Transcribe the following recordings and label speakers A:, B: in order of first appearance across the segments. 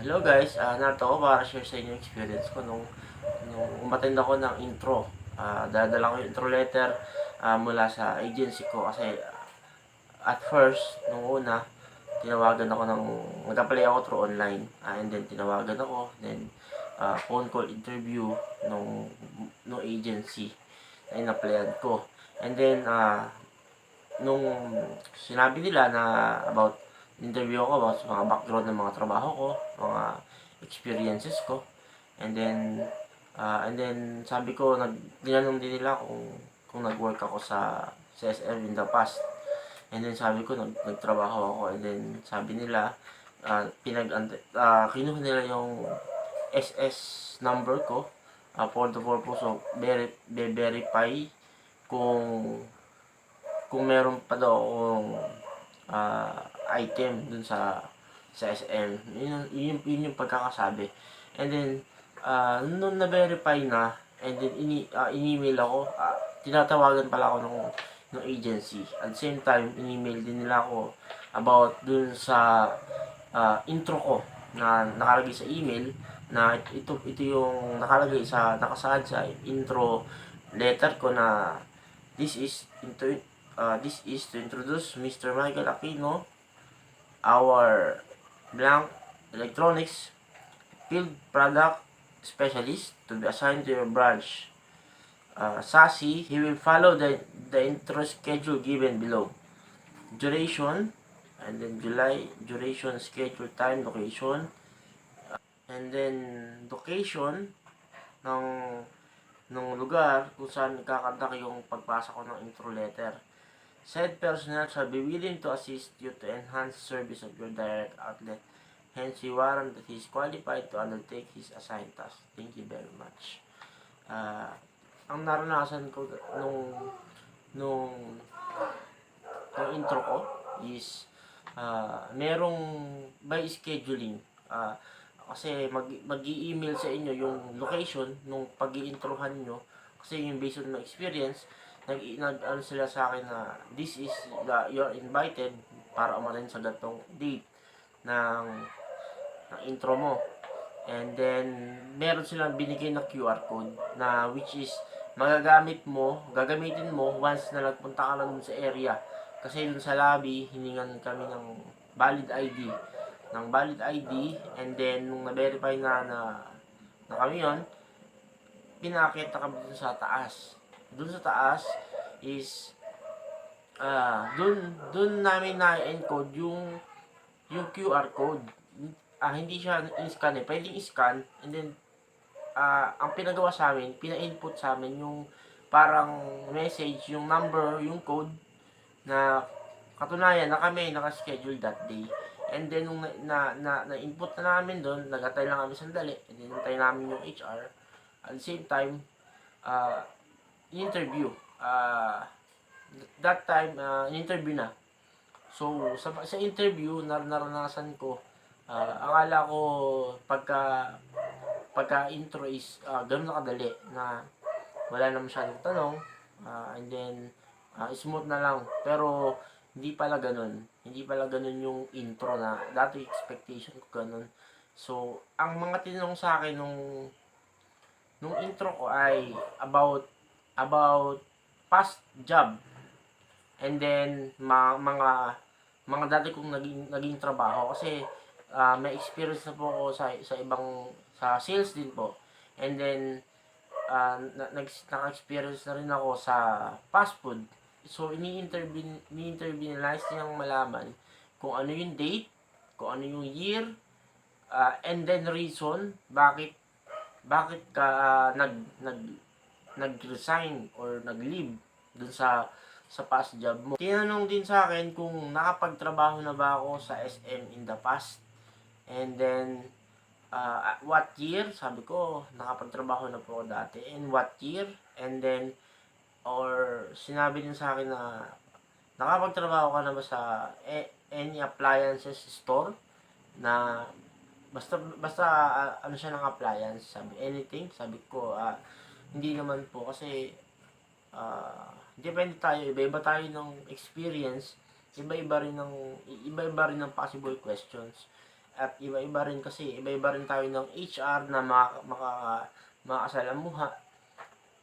A: Hello guys, narito ako para share sa inyo experience ko nung umattend ako ng intro. Dadala ko yung intro letter mula sa agency ko kasi at first, nung una, tinawagan ako nag-apply ako through online. And then tinawagan ako, then phone call interview nung agency na in-applyan ko. And then, nung sinabi nila na about interview ko about sa mga background ng mga trabaho ko, mga experiences ko. And then sabi ko, tinanong din nila kung nag-work ako sa SM in the past. And then sabi ko, nagtrabaho ako. And then sabi nila, kinuha nila yung SS number ko for the purpose of verify kung kung meron pa daw akong item dun sa SM. Yun yung pagkakasabi. And then, nung na-verify na, and then in-email ako, tinatawagan pala ako ng agency. At the same time, in-email din nila ako about dun sa intro ko na nakalagay sa email na ito yung nakasaad sa intro letter ko na this is to introduce Mr. Michael Aquino, our blank electronics field product specialist to be assigned to your branch. SASI, he will follow the intro schedule given below. Duration, and then July, duration, schedule, time, location, and then location ng lugar kung saan ikakandak yung pagpasa ko ng intro letter. Said personnel shall be willing to assist you to enhance service of your direct outlet. Hence, we warrant that he is qualified to undertake his assigned task. Thank you very much. Ang naranasan ko nung intro ko is merong by scheduling. Kasi mag-i-email sa inyo yung location nung pag-i-introhan nyo. Kasi yung based on my experience, nag-ano sila sa akin na this is you're invited para umattend sa gatong date ng intro mo. And then meron silang binigay na QR code na which is gagamitin mo once na nagpunta ka na dun sa area. Kasi dun sa lobby, hiningan kami ng valid ID. And then nung na-verify na kami yun, pinakita kami dun sa taas. Dun sa taas is dun namin na-encode yung QR code. Hindi siya in-scan pwedeng i-scan, and then ang pinagawa sa amin, pina-input sa amin yung parang message, yung number, yung code na katunayan na kami naka-schedule that day. And then nung na-input na namin doon, nag-atay lang kami sandali, and then nantay namin yung HR. At the same time, interview. That time, interview na. So, sa interview, naranasan ko, akala ko pagka intro is ganun na kadali na wala na masyadong tanong, and then smooth na lang. Pero hindi pala ganun yung intro na dati expectation ko ganun. So ang mga tinanong sa akin nung intro ko ay about past job, and then mga dati kong naging trabaho kasi may experience na po ako sa ibang sa sales din po. And then naka-experience na rin ako sa fast food. So ini-interview nila nilang malaman kung ano yung date, kung ano yung year, and then reason bakit ka nag-resign or nag-leave dun sa past job mo. Tinanong din sa akin kung nakapagtrabaho na ba ako sa SM in the past. And then what year? Sabi ko, nakapagtrabaho na po ako dati. And what year? And then or sinabi din sa akin na nakapagtrabaho ka na ba sa any appliances store na basta ano siya ng appliance, sabi anything. Sabi ko hindi naman po kasi depende tayo, iba-iba tayo ng experience, iba-iba rin ng possible questions. At iba-iba rin kasi, iba-iba rin tayo ng HR na makakasalamuha.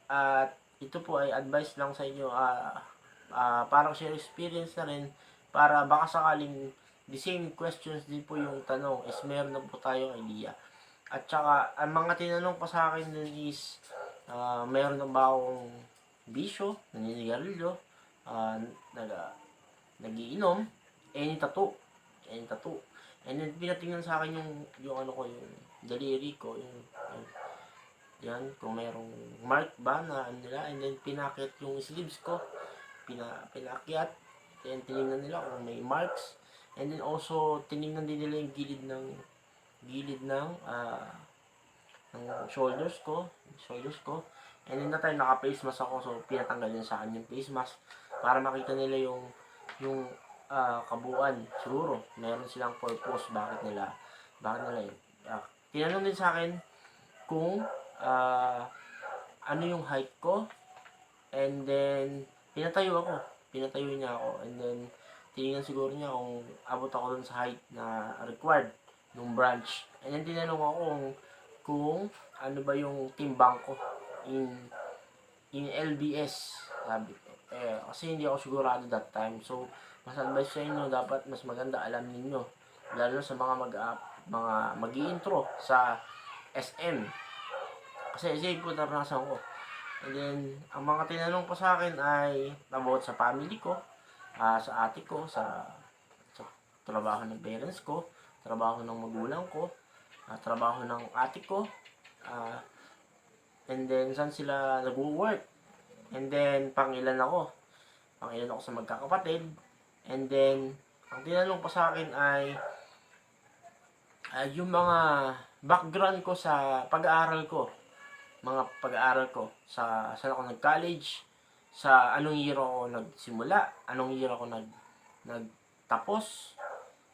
A: At ito po ay advice lang sa inyo, parang share experience na rin para baka sakaling the same questions din po yung tanong is meron na po tayong idea. At saka, ang mga tinanong pa sa akin dun is, meron na ba akong bisyo, naninigarilyo, uh, nag, nagiinom, any tattoo. And then, pinatingnan sa akin yung ano ko, yung daliri ko, yung yan, kung merong mark ba na ano nila, and then pinakit yung sleeves ko, pinakyat, and tinignan nila kung may marks, and then also, tinignan din nila yung gilid ng shoulders ko, and then na time naka-face mask ako, so pinatanggal din sa akin yung face mask, para makita nila yung kabuuan. Siguro, meron silang purpose, bakit nila yun. Tinanong din sa akin kung ano yung height ko, and then pinatayo niya ako, and then tinignan siguro niya kung abot ako dun sa height na required nung branch. And then tinanong ako kung ano ba yung timbang ko in LBS, sabi ko. Kasi hindi ako sigurado that time. So, mas advice sa inyo, dapat mas maganda alam ninyo. Lalo sa mga mag-i-intro sa SM. Kasi same po naranasan ko. And then, ang mga tinanong ko sa akin ay about sa family ko, sa ate ko, sa trabaho ng parents ko, trabaho ng magulang ko, trabaho ng ate ko, and then saan sila nag-work, and then pangilan ako sa magkakapatid, and then ang tinanong pa sa akin ay yung mga background ko sa pag-aaral ko, sa saan ako nag-college, sa anong year ako nagsimula, anong year ako nagtapos,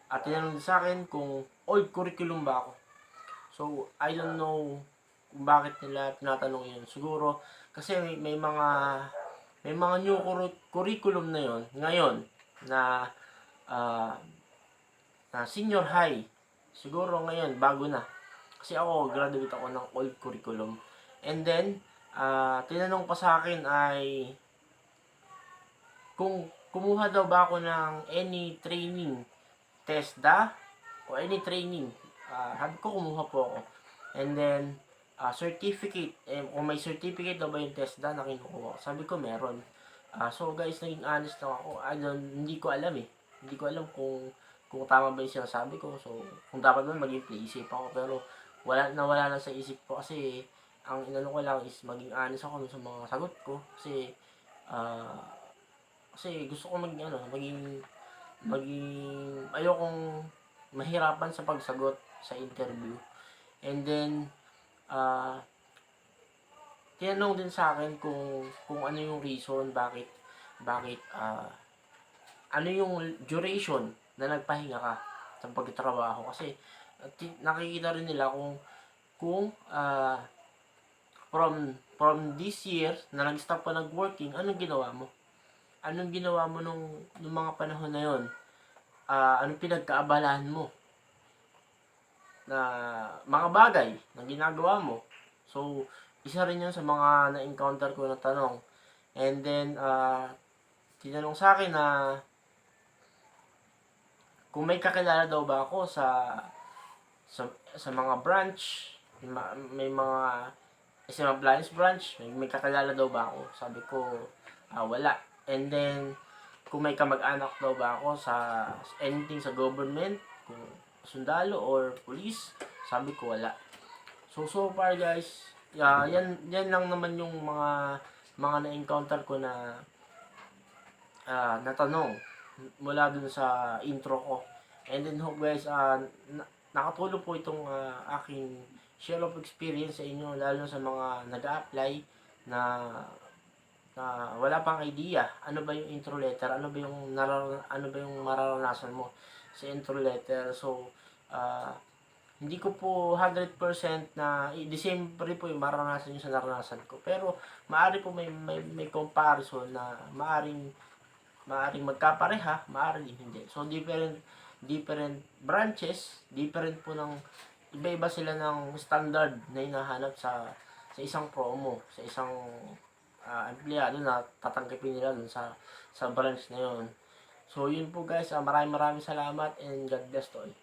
A: at tinanong sa akin kung old curriculum ba ako. So, I don't know kung bakit nila tinatanong yun. Siguro, kasi may mga new curriculum na yun, ngayon, na senior high. Siguro ngayon, bago na. Kasi ako, graduate ako ng old curriculum. And then, tinanong pa sa akin ay kung kumuha daw ba ako ng any training, TESDA, o any training. Sabi ko, kumuha po ako. And then, certificate, kung may certificate daw ba yung TESDA na kinukuha. Sabi ko, meron. So guys, naging honest lang ako. Hindi ko alam eh. Hindi ko alam kung tama ba yung sinasabi ko. So, kung dapat ba maging play-safe ako. Pero, wala na sa isip ko kasi ang inano ko lang is maging honest ako sa mga sagot ko. Kasi gusto ko maging ayokong mahirapan sa pagsagot sa interview. And then, tinanong din sa akin kung ano yung reason, bakit ano yung duration na nagpahinga ka sa pagtatrabaho. Kasi, nakikita rin nila kung from this year na nag-stop pa nag-working, anong ginawa mo? Anong ginawa mo nung mga panahon na yon? Anong pinagkaabalahan mo na mga bagay na ginagawa mo? So, isa rin yun sa mga na-encounter ko na tanong. And then, tinanong sa akin na kung may kakilala daw ba ako sa mga branch, may mga SM Appliance branch, may kakilala daw ba ako? Sabi ko, wala. And then, kung may kamag-anak daw ba ako sa anything sa government, kung sundalo or police, sabi ko wala. So far guys, yan lang naman yung mga na-encounter ko na natanong mula dun sa intro ko. And then hope guys, nakatulong po itong aking share of experience sa inyo, lalo sa mga nag-a-apply na wala pang idea ano ba yung intro letter, ano ba yung mararanasan mo sa intro letter. So hindi ko po 100% na the same rin po yung mararanasan nyo sa naranasan ko, pero maari po may comparison na maaring magkapareha, maaring hindi. So different branches, different po ng iba-iba sila ng standard na hinahanap sa isang promo, sa isang empleyado na tatanggapin nila dun sa branch na yun. So, yun po guys. Maraming salamat and God bless to all.